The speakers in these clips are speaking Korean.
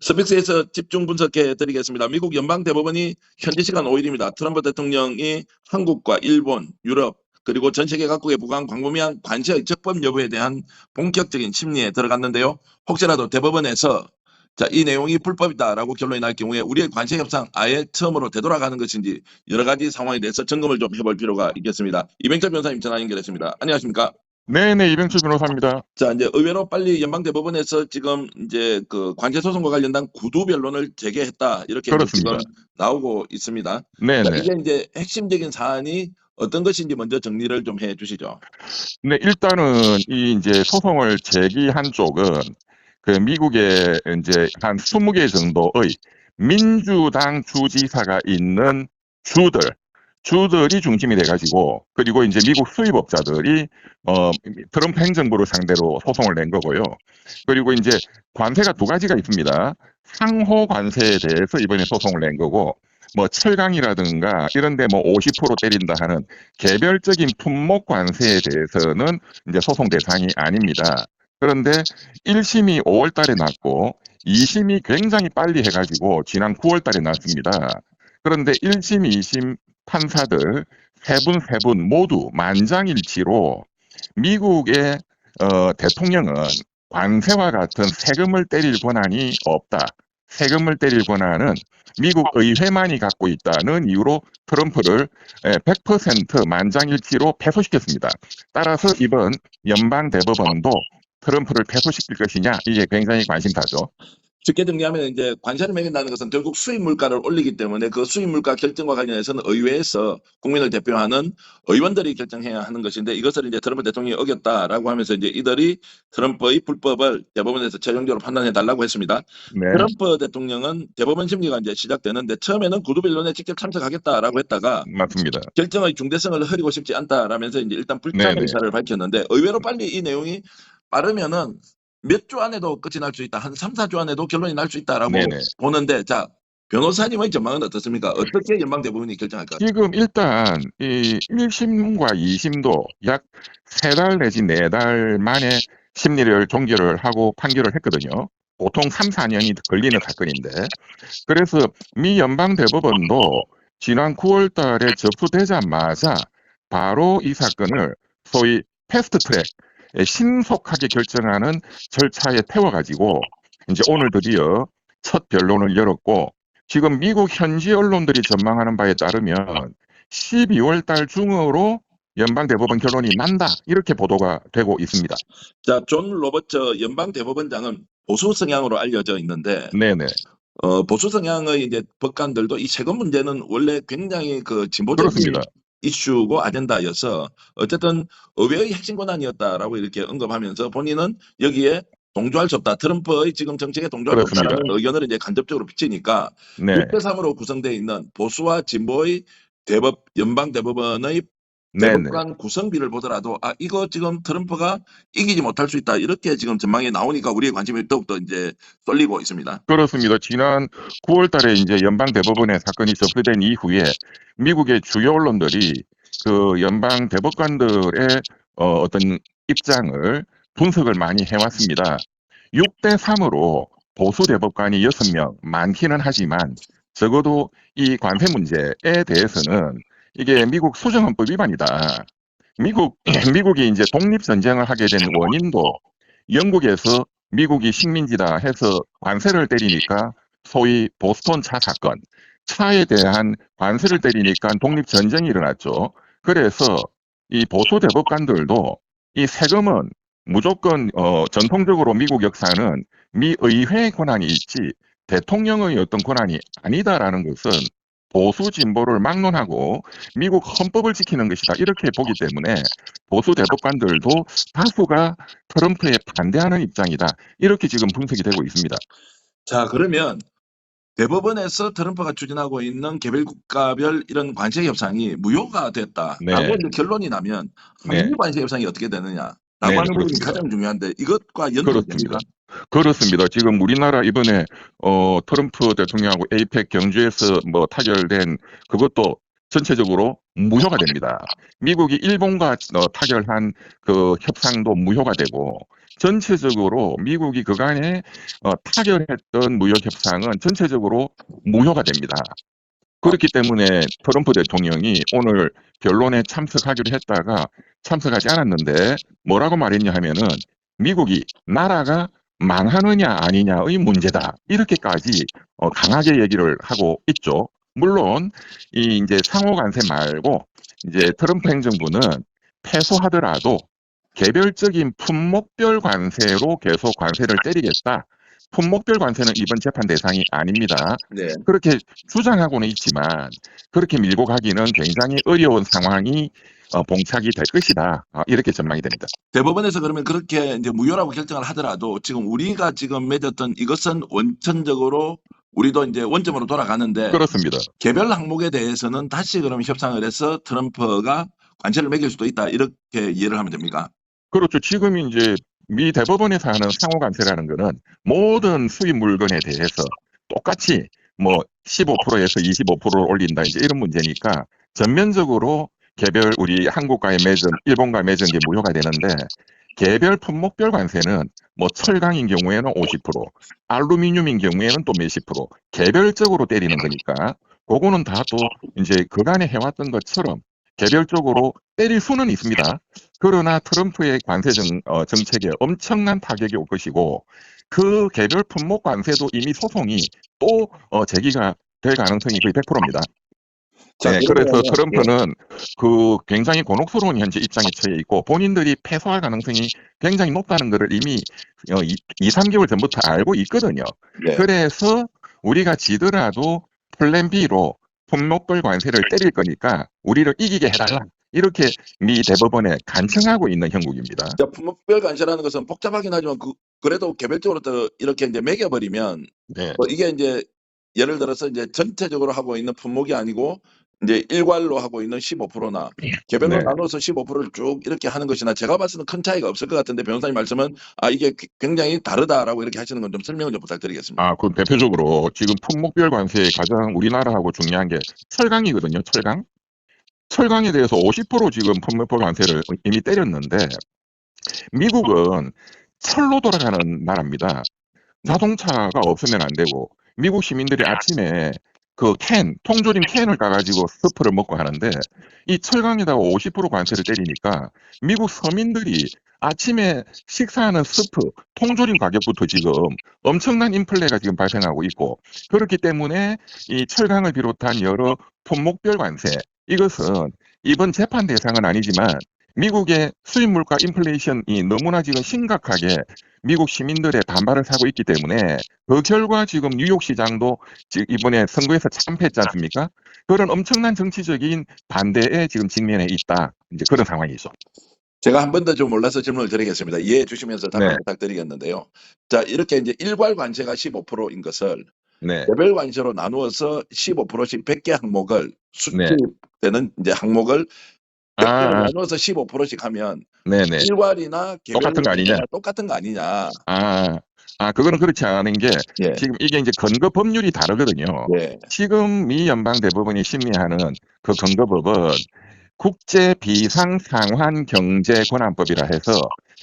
스픽스에서 집중 분석해 드리겠습니다. 미국 연방대법원이 현지 시간 5일입니다. 트럼프 대통령이 한국과 일본, 유럽 그리고 전 세계 각국에 부과한 광범위한 관세의 적법 여부에 대한 본격적인 심리에 들어갔는데요. 혹시라도 대법원에서 이 내용이 불법이다라고 결론이 날 경우에 우리의 관세 협상 아예 처음으로 되돌아가는 것인지 여러 가지 상황에 대해서 점검을 좀 해볼 필요가 있겠습니다. 이병철 변호사님 전화 연결했습니다. 안녕하십니까? 네네, 이병철 변호사입니다. 이제 의외로 빨리 연방대법원에서 지금 이제 그 관제소송과 관련된 구두 변론을 재개했다. 이렇게 이제 지금 그렇습니다. 나오고 있습니다. 네네. 이게 이제 핵심적인 사안이 어떤 것인지 먼저 정리를 좀 해 주시죠. 네, 일단은 이 이제 소송을 제기한 쪽은 그 미국에 이제 한 20개 정도의 민주당 주지사가 있는 주들이 중심이 돼가지고, 그리고 이제 미국 수입업자들이 트럼프 행정부를 상대로 소송을 낸 거고요. 그리고 이제 관세가 두 가지가 있습니다. 상호 관세에 대해서 이번에 소송을 낸 거고, 뭐 철강이라든가 이런데 뭐 50% 때린다 하는 개별적인 품목 관세에 대해서는 이제 소송 대상이 아닙니다. 그런데 1심이 5월 달에 났고 2심이 굉장히 빨리 해가지고 지난 9월 달에 났습니다. 그런데 1심, 2심 판사들 세 분 모두 만장일치로 미국의 대통령은 관세와 같은 세금을 때릴 권한이 없다. 세금을 때릴 권한은 미국 의회만이 갖고 있다는 이유로 트럼프를 100% 만장일치로 패소시켰습니다. 따라서 이번 연방대법원도 트럼프를 패소시킬 것이냐, 이게 굉장히 관심사죠. 쉽게 정리하면 이제 관세를 매긴다는 것은 결국 수입 물가를 올리기 때문에 그 수입 물가 결정과 관련해서는 의회에서 국민을 대표하는 의원들이 결정해야 하는 것인데, 이것을 이제 트럼프 대통령이 어겼다라고 하면서 이제 이들이 트럼프의 불법을 대법원에서 최종적으로 판단해 달라고 했습니다. 네, 트럼프 대통령은 대법원 심리가 이제 시작되는데 처음에는 구두 변론에 직접 참석하겠다라고 했다가 맞습니다. 결정의 중대성을 흐리고 싶지 않다라면서 이제 일단 불참의 네네. 의사를 밝혔는데, 의외로 빨리 이 내용이 빠르면은 몇 주 안에도 끝이 날 수 있다. 한 3, 4주 안에도 결론이 날 수 있다라고 네네. 보는데, 변호사님의 전망은 어떻습니까? 어떻게 연방대법원이 결정할까요? 지금 일단 이 1심과 2심도 약 3달 내지 4달 만에 심리를 종결을 하고 판결을 했거든요. 보통 3, 4년이 걸리는 사건인데, 그래서 미 연방대법원도 지난 9월 달에 접수되자마자 바로 이 사건을 소위 패스트트랙, 신속하게 결정하는 절차에 태워가지고 이제 오늘 드디어 첫 변론을 열었고, 지금 미국 현지 언론들이 전망하는 바에 따르면 12월 달 중으로 연방대법원 결론이 난다, 이렇게 보도가 되고 있습니다. 존 로버츠 연방대법원장은 보수 성향으로 알려져 있는데, 네네. 보수 성향의 이제 법관들도 이 세금 문제는 원래 굉장히 그 진보적인 그렇습니다. 이슈고 아젠다여서 어쨌든 의회의 핵심 권한이었다라고 이렇게 언급하면서 본인은 여기에 동조할 수 없다. 트럼프의 지금 정책에 동조할 수 그렇습니다. 없다라는 의견을 이제 간접적으로 비치니까 네. 6대3으로 구성되어 있는 보수와 진보의 연방대법원의 네네. 대법관 구성비를 보더라도 이거 지금 트럼프가 이기지 못할 수 있다. 이렇게 지금 전망이 나오니까 우리의 관심이 더욱더 이제 쏠리고 있습니다. 그렇습니다. 지난 9월 달에 이제 연방대법원에 사건이 접수된 이후에 미국의 주요 언론들이 그 연방대법관들의 어떤 입장을 분석을 많이 해왔습니다. 6대3으로 보수 대법관이 6명, 많기는 하지만 적어도 이 관세 문제에 대해서는 이게 미국 수정헌법 위반이다. 미국이 이제 독립전쟁을 하게 된 원인도 영국에서 미국이 식민지다 해서 관세를 때리니까 소위 보스턴 차 사건, 차에 대한 관세를 때리니까 독립전쟁이 일어났죠. 그래서 이 보수 대법관들도 이 세금은 무조건 전통적으로 미국 역사는 미 의회의 권한이 있지 대통령의 어떤 권한이 아니다라는 것은 보수 진보를 막론하고 미국 헌법을 지키는 것이다, 이렇게 보기 때문에 보수 대법관들도 다수가 트럼프에 반대하는 입장이다, 이렇게 지금 분석이 되고 있습니다. 그러면 대법원에서 트럼프가 추진하고 있는 개별 국가별 이런 관세 협상이 무효가 됐다라고 네. 이제 결론이 나면 네. 한미 관세 협상이 어떻게 되느냐라고 네, 하는 부분이 그렇습니다. 가장 중요한데, 이것과 연동이 그렇습니다. 됩니까? 그렇습니다. 지금 우리나라 이번에 트럼프 대통령하고 에이펙 경주에서 뭐 타결된 그것도 전체적으로 무효가 됩니다. 미국이 일본과 타결한 그 협상도 무효가 되고 전체적으로 미국이 그간에 타결했던 무역 협상은 전체적으로 무효가 됩니다. 그렇기 때문에 트럼프 대통령이 오늘 변론에 참석하기로 했다가 참석하지 않았는데 뭐라고 말했냐 하면은 미국이 나라가 망하느냐 아니냐의 문제다. 이렇게까지 강하게 얘기를 하고 있죠. 물론 이 이제 상호 관세 말고 이제 트럼프 행정부는 패소하더라도 개별적인 품목별 관세로 계속 관세를 때리겠다. 품목별 관세는 이번 재판 대상이 아닙니다. 네. 그렇게 주장하고는 있지만 그렇게 밀고 가기는 굉장히 어려운 상황이 봉착이 될 것이다. 이렇게 전망이 됩니다. 대법원에서 그러면 그렇게 이제 무효라고 결정을 하더라도 지금 우리가 지금 맺었던 이것은 원천적으로 우리도 이제 원점으로 돌아가는데 그렇습니다. 개별 항목에 대해서는 다시 그럼 협상을 해서 트럼프가 관세를 매길 수도 있다. 이렇게 이해를 하면 됩니까? 그렇죠. 지금 이제 미 대법원에서 하는 상호 관세라는 거는 모든 수입 물건에 대해서 똑같이 뭐 15%에서 25%를 올린다 이제 이런 문제니까 전면적으로 개별 우리 한국과의 맺은 일본과 맺은 게 무효가 되는데 개별 품목별 관세는 뭐 철강인 경우에는 50%, 알루미늄인 경우에는 또 몇십 프로 개별적으로 때리는 거니까 그거는 다 또 이제 그간에 해왔던 것처럼 개별적으로 때릴 수는 있습니다. 그러나 트럼프의 관세 정책에 엄청난 타격이 올 것이고 그 개별 품목 관세도 이미 소송이 또 제기가 될 가능성이 거의 100%입니다. 자, 네, 그러면 그래서 트럼프는 그 굉장히 곤혹스러운 현재 입장에 처해 있고 본인들이 패소할 가능성이 굉장히 높다는 것을 이미 2, 3개월 전부터 알고 있거든요. 네. 그래서 우리가 지더라도 플랜 B로 품목별 관세를 때릴 거니까 우리를 이기게 해달라. 이렇게 미 대법원에 간청하고 있는 형국입니다. 자, 품목별 관세라는 것은 복잡하긴 하지만 그래도 개별적으로 또 이렇게 이제 매겨버리면 네, 이게 이제 예를 들어서 이제 전체적으로 하고 있는 품목이 아니고 이제 일괄로 하고 있는 15%나 개별로 네. 나눠서 15%를 쭉 이렇게 하는 것이나 제가 봤을 때는 큰 차이가 없을 것 같은데 변호사님 말씀은 이게 굉장히 다르다라고 이렇게 하시는 건 좀 설명을 좀 부탁드리겠습니다. 그럼 대표적으로 지금 품목별 관세에 가장 우리나라하고 중요한 게 철강이거든요. 철강. 철강에 대해서 50% 지금 품목별 관세를 이미 때렸는데 미국은 철로 돌아가는 나라입니다. 자동차가 없으면 안 되고 미국 시민들이 아침에 그 통조림 캔을 까가지고 스프를 먹고 하는데 이 철강에다가 50% 관세를 때리니까 미국 서민들이 아침에 식사하는 스프, 통조림 가격부터 지금 엄청난 인플레가 지금 발생하고 있고 그렇기 때문에 이 철강을 비롯한 여러 품목별 관세 이것은 이번 재판 대상은 아니지만 미국의 수입 물가 인플레이션이 너무나 지금 심각하게 미국 시민들의 반발을 사고 있기 때문에 그 결과 지금 뉴욕 시장도 지금 이번에 선거에서 참패했지 않습니까? 그런 엄청난 정치적인 반대에 지금 직면해 있다. 이제 그런 상황이죠. 제가 한 번 더 좀 몰라서 질문을 드리겠습니다. 이해해 주시면서 답변 네. 부탁드리겠는데요. 자, 이렇게 이제 일괄 관세가 15%인 것을 네. 개별 관세로 나누어서 15%씩 100개 항목을 네. 수출되는 이제 항목을 100개로 아, 나누어서 15%씩 하면 네네. 일괄이나 똑같은 거 아니냐? 똑같은 거 아니냐. 그거는 그렇지 않은 게 예. 지금 이게 이제 근거 법률이 다르거든요. 예. 지금 미 연방 대법원이 심리하는 그 근거법은 국제 비상 상환 경제 권한법이라 해서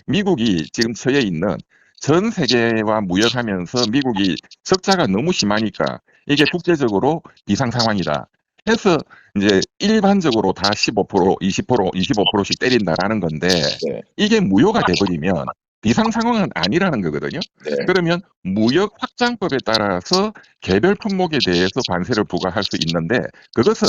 미국이 지금 처해 있는 전 세계와 무역하면서 미국이 적자가 너무 심하니까 이게 국제적으로 비상 상황이다. 해서 이제 일반적으로 다 15%, 20%, 25%씩 때린다라는 건데 네. 이게 무효가 돼버리면 비상 상황은 아니라는 거거든요. 네. 그러면 무역 확장법에 따라서 개별 품목에 대해서 관세를 부과할 수 있는데 그것은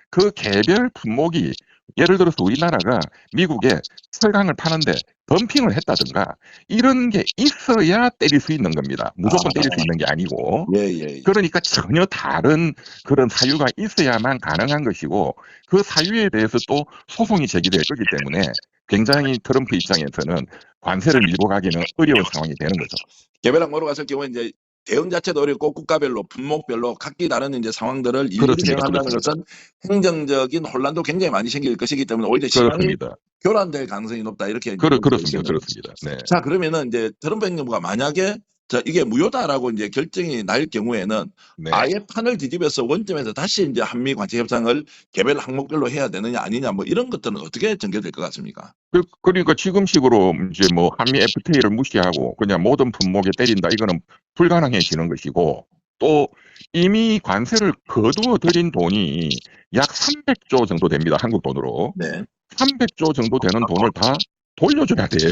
그 개별 품목이 예를 들어서 우리나라가 미국에 철강을 파는데 덤핑을 했다든가 이런 게 있어야 때릴 수 있는 겁니다. 무조건 때릴 수 있는 게 아니고. 예. 그러니까 전혀 다른 그런 사유가 있어야만 가능한 것이고 그 사유에 대해서 또 소송이 제기될 거기 때문에 굉장히 트럼프 입장에서는 관세를 밀고 가기는 어려운 상황이 되는 거죠. 개별 항목으로 갔을 경우에 이제 대응 자체도 어렵고 국가별로 분목별로 각기 다른 이제 상황들을 일일이 그렇습니다. 대응한다는 것은 행정적인 혼란도 굉장히 많이 생길 것이기 때문에 오히려 시간이 그렇습니다. 교란될 가능성이 높다 이렇게 그렇습니다. 그렇습니다. 네. 자, 그러면은 이제 트럼프 행정부가 만약에 이게 무효다라고 이제 결정이 날 경우에는 네. 아예 판을 뒤집어서 원점에서 다시 이제 한미 관세 협상을 개별 항목별로 해야 되느냐 아니냐 뭐 이런 것들은 어떻게 전개될 것 같습니까? 그러니까 지금식으로 이제 뭐 한미 FTA를 무시하고 그냥 모든 품목에 때린다 이거는 불가능해지는 것이고 또 이미 관세를 거두어 들인 돈이 약 300조 정도 됩니다. 한국 돈으로. 네. 300조 정도 되는 돈을 다 돌려줘야 돼요.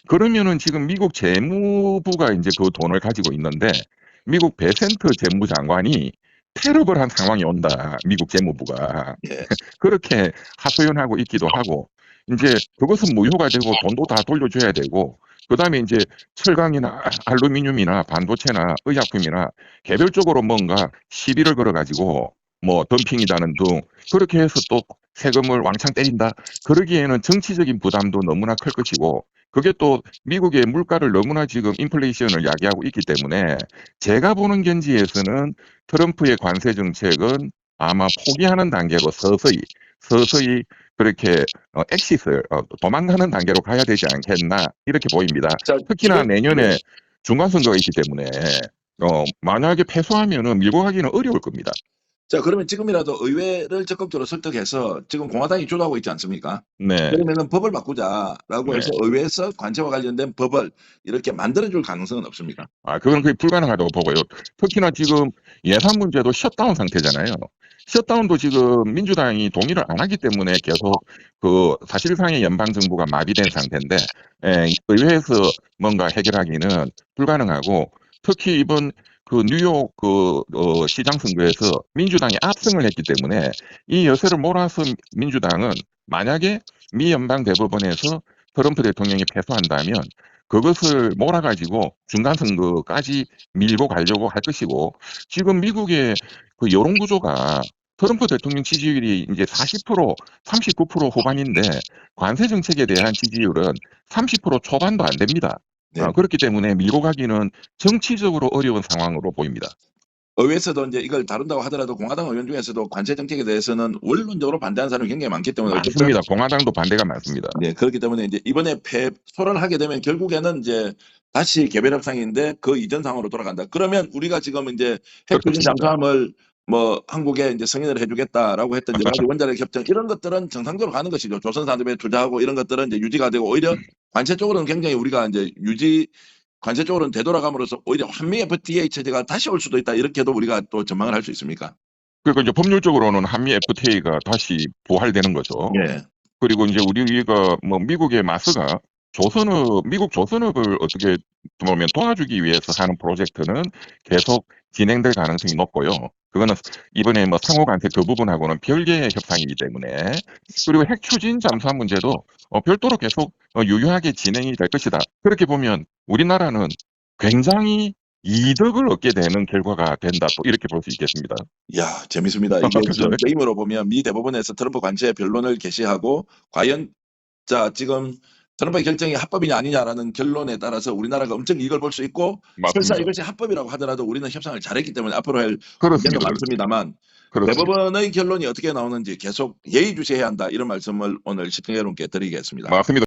그러면은 지금 미국 재무부가 이제 그 돈을 가지고 있는데 미국 베센트 재무장관이 패러블 한 상황이 온다. 미국 재무부가. 예. 그렇게 하소연하고 있기도 하고 이제 그것은 무효가 되고 돈도 다 돌려줘야 되고 그다음에 이제 철강이나 알루미늄이나 반도체나 의약품이나 개별적으로 뭔가 시비를 걸어가지고 뭐 덤핑이다는 등 그렇게 해서 또 세금을 왕창 때린다. 그러기에는 정치적인 부담도 너무나 클 것이고 그게 또 미국의 물가를 너무나 지금 인플레이션을 야기하고 있기 때문에 제가 보는 견지에서는 트럼프의 관세 정책은 아마 포기하는 단계로 서서히 그렇게 엑시트를 도망가는 단계로 가야 되지 않겠나 이렇게 보입니다. 자, 특히나 지금 내년에 중간선거가 있기 때문에 만약에 패소하면은 밀고 가기는 어려울 겁니다. 자, 그러면 지금이라도 의회를 적극적으로 설득해서 지금 공화당이 주도하고 있지 않습니까? 네, 그러면은 법을 바꾸자라고 네. 해서 의회에서 관세와 관련된 법을 이렇게 만들어줄 가능성은 없습니까? 그건 거의 불가능하다고 보고요. 특히나 지금 예산 문제도 셧다운 상태잖아요. 셧다운도 지금 민주당이 동의를 안 하기 때문에 계속 그 사실상의 연방 정부가 마비된 상태인데 의회에서 뭔가 해결하기는 불가능하고 특히 이번 그 뉴욕 시장 선거에서 민주당이 압승을 했기 때문에 이 여세를 몰아서 민주당은 만약에 미 연방 대법원에서 트럼프 대통령이 패소한다면 그것을 몰아가지고 중간선거까지 밀고 가려고 할 것이고 지금 미국의 그 여론 구조가 트럼프 대통령 지지율이 이제 40%, 39% 후반인데 관세 정책에 대한 지지율은 30% 초반도 안 됩니다. 네. 그렇기 때문에 밀고 가기는 정치적으로 어려운 상황으로 보입니다. 의회에서도 이제 이걸 다룬다고 하더라도 공화당 의원 중에서도 관세 정책에 대해서는 원론적으로 반대하는 사람이 굉장히 많기 때문에 어쨌든 많습니다. 공화당도 반대가 많습니다. 네, 그렇기 때문에 이제 이번에 패소를 하게 되면 결국에는 이제 다시 개별 협상인데 그 이전 상황으로 돌아간다. 그러면 우리가 지금 이제 핵추진 그렇습니다. 잠수함을 뭐 한국에 이제 승인을 해주겠다라고 했던 여러 가지 원자력 협정 이런 것들은 정상적으로 가는 것이죠. 조선산업에 투자하고 이런 것들은 이제 유지가 되고 오히려 관세 쪽으로는 굉장히 우리가 이제 관세 쪽으로는 되돌아감으로써 오히려 한미 FTA 체제가 다시 올 수도 있다. 이렇게도 우리가 또 전망을 할 수 있습니까? 그리고 이제 법률적으로는 한미 FTA가 다시 부활되는 거죠. 예. 그리고 이제 우리가 뭐 미국의 마스가 미국 조선업을 어떻게 보면 도와주기 위해서 하는 프로젝트는 계속 진행될 가능성이 높고요. 그거는 이번에 뭐 상호 관세 그 부분하고는 별개의 협상이기 때문에 그리고 핵 추진 잠수함 문제도 별도로 계속 유효하게 진행이 될 것이다. 그렇게 보면 우리나라는 굉장히 이득을 얻게 되는 결과가 된다. 또 이렇게 볼 수 있겠습니다. 야, 재밌습니다. 이게 지금 게임으로 보면 미 대법원에서 트럼프 관세 변론을 개시하고 과연 지금 트럼프의 결정이 합법이냐 아니냐라는 결론에 따라서 우리나라가 엄청 이익을 볼 수 있고 설사 맞습니다. 이것이 합법이라고 하더라도 우리는 협상을 잘했기 때문에 앞으로 할 그렇습니다. 문제는 많습니다만 그렇습니다. 대법원의 결론이 어떻게 나오는지 계속 예의주시해야 한다 이런 말씀을 오늘 시청자 여러분께 드리겠습니다. 맞습니다.